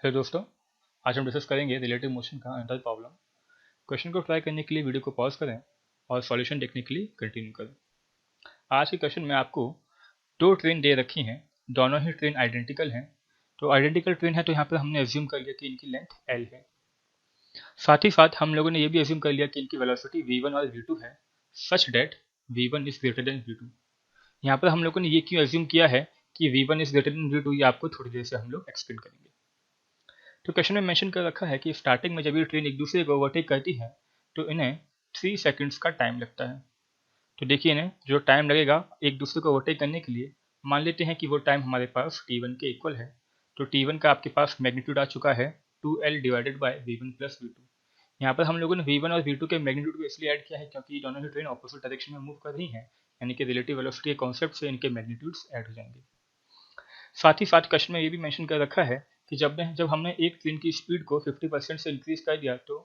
Hello दोस्तों, आज हम डिस्कस करेंगे रिलेटिव मोशन का अनदर प्रॉब्लम। क्वेश्चन को ट्राई करने के लिए वीडियो को पॉज करें और सॉल्यूशन देखने के लिए कंटिन्यू करें। आज के क्वेश्चन में आपको दो ट्रेन दे रखी हैं, दोनों ही ट्रेन आइडेंटिकल हैं। तो आइडेंटिकल ट्रेन है तो यहाँ पर हमने एज्यूम कर लिया कि इनकी लेंथ एल है। साथ ही साथ हम लोगों ने ये भी एज्यूम कर लिया कि इनकी वेलोसिटी v1 और v2 है, such that v1 is greater than v2। यहाँ पर हम लोगों ने ये क्यों एज्यूम किया है कि v1 is greater than v2, ये आपको थोड़ी देर से हम लोग एक्सप्लेन करेंगे। तो क्वेश्चन में मेंशन कर रखा है कि स्टार्टिंग में जब ये ट्रेन एक दूसरे को ओवरटेक करती है तो इन्हें 3 सेकंड्स का टाइम लगता है। तो देखिए इन्हें जो टाइम लगेगा एक दूसरे को ओवरटेक करने के लिए, मान लेते हैं कि वो टाइम हमारे पास t1 के इक्वल है। तो t1 का आपके पास मैग्नीट्यूड आ चुका है 2l divided by v1 plus v2। यहाँ पर हम लोगों ने v1 और v2 के मैग्नीट्यूड को इसलिए ऐड किया है क्योंकि दोनों ही ट्रेन ऑपोजिट डायरेक्शन में मूव कर रही हैं, यानी कि रिलेटिव वेलोसिटी के कॉन्सेप्ट से इनके मैग्नीट्यूड्स ऐड हो जाएंगे। साथ ही साथ क्वेश्चन में ये भी मेंशन कर रखा है कि जब हमने एक ट्रेन की स्पीड को 50% से इंक्रीज कर दिया तो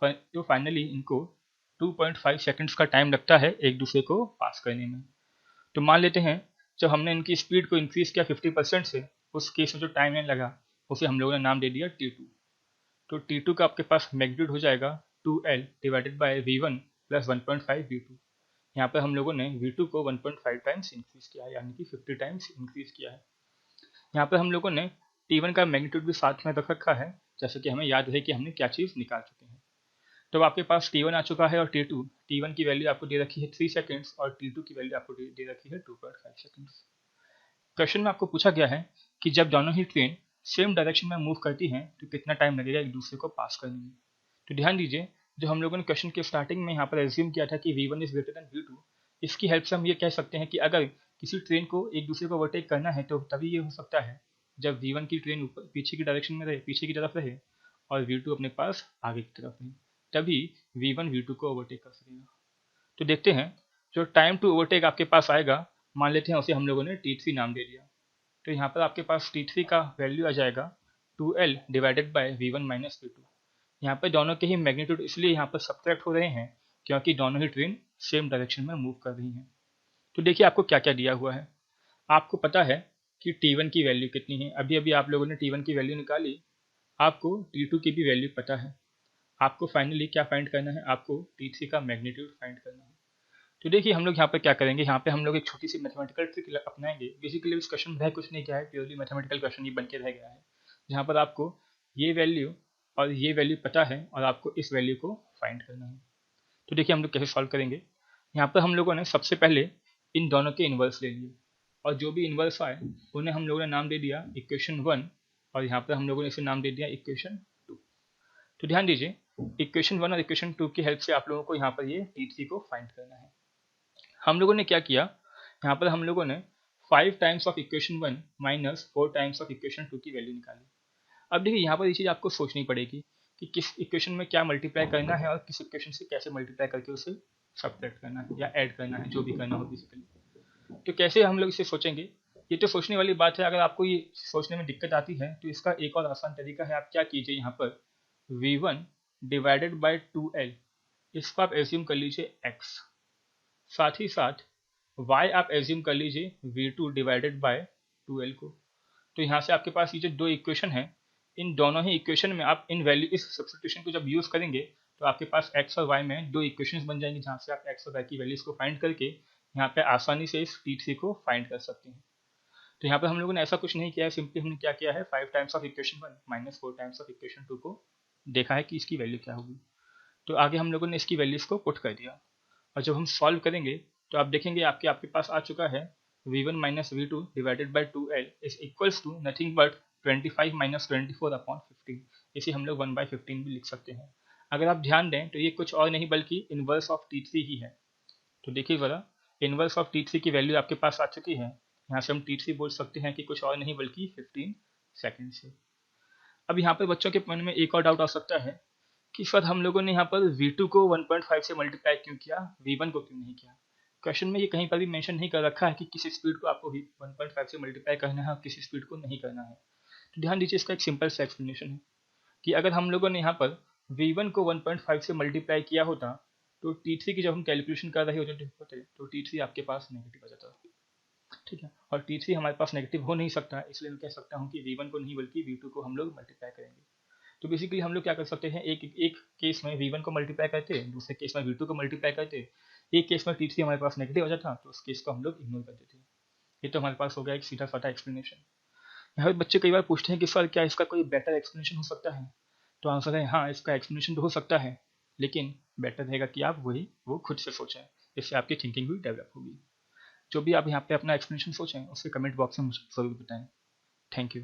फाइनली इनको 2.5 सेकंड्स का टाइम लगता है एक दूसरे को पास करने में। तो मान लेते हैं जब हमने इनकी स्पीड को इंक्रीज किया 50% से, उस केस में जो टाइम लगा उसे हम लोगों ने नाम दे दिया t2। तो t2 का आपके पास मैग्नीट्यूड हो जाएगा 2l divided by v1 plus 1.5 v2। यहाँ पर हम लोगों ने v2 को 1.5 टाइम्स इंक्रीज किया है, यानी कि 50 टाइम्स इंक्रीज किया है। यहाँ पर हम लोगों ने t1 का मैग्नीट्यूड भी साथ में रख रखा है, जैसे कि हमें याद रहे कि हमने क्या चीज़ निकाल चुके हैं। तो आपके पास t1 आ चुका है और t1 की वैल्यू आपको दे रखी है 3 सेकंड्स और t2 की वैल्यू आपको दे रखी है 2.5 सेकंड्स। क्वेश्चन में आपको पूछा गया है कि जब दोनों ही ट्रेन सेम डायरेक्शन में मूव करती हैं तो कितना टाइम लगेगा एक दूसरे को पास करने में। तो ध्यान दीजिए, जो हम लोगों ने क्वेश्चन के स्टार्टिंग में यहाँ पर एज्यूम किया था कि v1 is greater than v2, इसकी हेल्प से हम ये कह सकते हैं कि अगर किसी ट्रेन को एक दूसरे को ओवरटेक करना है तो तभी ये हो सकता है जब v1 की ट्रेन ऊपर पीछे की डायरेक्शन में रहे, पीछे की तरफ रहे, और v2 अपने पास आगे की तरफ रहे, तभी v1 v2 को ओवरटेक कर सकेगा। तो देखते हैं, जो टाइम टू ओवरटेक आपके पास आएगा, मान लेते हैं उसे हम लोगों ने t3 नाम दे दिया। तो यहाँ पर आपके पास t3 का वैल्यू आ जाएगा 2l divided by v1 minus v2। यहाँ पर दोनों के ही मैग्नीट्यूड इसलिए यहाँ पर सब्ट्रैक्ट हो रहे हैं क्योंकि दोनों ही ट्रेन सेम डायरेक्शन में मूव कर रही हैं। तो देखिए आपको क्या क्या दिया हुआ है। आपको पता है कि t1 की वैल्यू कितनी है, अभी अभी आप लोगों ने t1 की वैल्यू निकाली। आपको t2 की भी वैल्यू पता है। आपको फाइनली क्या फाइंड करना है, आपको t3 का मैग्नीट्यूड फाइंड करना है। तो देखिए हम लोग यहाँ पर क्या करेंगे, यहाँ पे हम लोग एक छोटी सी मैथमेटिकल ट्रिक अपनाएंगे। बेसिकली इस क्वेश्चन में कुछ नहीं किया है, प्योरली मैथमेटिकल क्वेश्चन ये बन के रह गया है, जहाँ पर आपको ये वैल्यू और ये वैल्यू पता है और आपको इस वैल्यू को फाइंड करना है। तो देखिए हम लोग कैसे सॉल्व करेंगे। यहाँ पर हम लोगों ने सबसे पहले इन दोनों के इन्वर्स ले लिए और जो भी इन्वर्स आए उन्हें हम लोगों ने नाम दे दिया इक्वेशन 1, और यहाँ पर हम लोगों ने इसे नाम दे दिया इक्वेशन 2। तो ध्यान दीजिए, इक्वेशन 1 और इक्वेशन 2 की हेल्प से आप लोगों को यहाँ पर ये t3 को फाइंड करना है। हम लोगों ने क्या किया, यहाँ पर हम लोगों ने 5 times of equation 1 minus 4 times of equation 2 की वैल्यू निकाली। अब देखिए यहाँ पर ये चीज़ आपको सोचनी पड़ेगी कि किस इक्वेशन में क्या मल्टीप्लाई करना है और किस इक्वेशन से कैसे मल्टीप्लाई करके उसे सब्ट्रैक्ट करना है या ऐड करना है, जो भी करना हो बेसिकली। तो कैसे हम लोग इसे सोचेंगे, ये तो सोचने वाली बात है। अगर आपको ये सोचने में दिक्कत आती है तो इसका एक और आसान तरीका है। आप क्या कीजिए, यहाँ पर v1 डिवाइडेड बाई 2l, इसको आप एज्यूम कर लीजिए x। साथ ही साथ y आप एज्यूम कर लीजिए v2 डिवाइडेड बाय 2l को। तो यहाँ से आपके पास ये जो दो इक्वेशन है, इन दोनों ही इक्वेशन में आप इन वैल्यू इस सब्स्टिट्यूशन को जब यूज करेंगे तो आपके पास x और y में दो इक्वेशंस बन जाएंगी, जहाँ से आप x और y की वैल्यूज को फाइंड करके यहाँ पे आसानी से इस t3 को फाइंड कर सकते हैं। तो यहाँ पे हम लोगों ने ऐसा कुछ नहीं किया है, सिंपली हमने क्या किया है 5 times of equation 1 minus 4 times of equation 2 को देखा है कि इसकी वैल्यू क्या होगी। तो आगे हम लोगों ने इसकी वैल्यूज को पुट कर दिया और जब हम सॉल्व करेंगे तो आप देखेंगे आपके पास आ चुका है v1 minus v2 divided by 2l is equals to nothing but 25 minus 24 upon 15। इसे हम लोग 1/15 भी लिख सकते हैं। अगर आप ध्यान दें तो ये कुछ और नहीं बल्कि इनवर्स ऑफ t3 ही है। तो देखिए ज़रा, इनवर्स ऑफ t3 की वैल्यू आपके पास आ चुकी है। यहाँ से हम t3 बोल सकते हैं कि कुछ और नहीं बल्कि 15 सेकेंड से। अब यहाँ पर बच्चों के मन में एक और डाउट आ सकता है कि सर हम लोगों ने यहाँ पर v2 को 1.5 से मल्टीप्लाई क्यों किया, v1 को क्यों नहीं किया। क्वेश्चन में ये कहीं पर भी मेंशन नहीं कर रखा है कि किस स्पीड को आपको 1.5 से मल्टीप्लाई करना है और किस स्पीड को नहीं करना है। तो ध्यान दीजिए, इसका एक सिंपल सा एक्सप्लेनेशन है कि अगर हम लोगों ने यहाँ पर v1 को 1.5 से मल्टीप्लाई किया होता तो t3 की जब हम कैलकुलेशन कर रहे होते तो t3 आपके पास नेगेटिव आ जाता। ठीक है। और T3 हमारे पास नेगेटिव हो नहीं सकता, इसलिए मैं कह सकता हूँ कि V1 को नहीं बल्कि V2 को हम लोग मल्टीप्लाई करेंगे। तो बेसिकली हम लोग क्या कर सकते हैं, एक एक केस में V1 को मल्टीप्लाई करते, दूसरे केस में V2 को मल्टीप्लाई करते, एक केस में T3 हमारे पास नेगेटिव आ जाता तो उस केस को हम लोग इग्नोर कर देते। ये तो हमारे पास हो गया एक सीधा साधा एक्सप्लेनेशन। यहाँ पे बच्चे कई बार पूछते हैं कि सर क्या इसका कोई बेटर एक्सप्लेनेशन हो सकता है? तो आंसर है हाँ, इसका एक्सप्लेनेशन तो हो सकता है, लेकिन बेटर रहेगा कि आप वो खुद से सोचें, इससे आपकी थिंकिंग भी डेवलप होगी। जो भी आप यहाँ पे अपना एक्सप्लेनेशन सोचें उसके कमेंट बॉक्स में मुझे जरूर बताएं। Thank you.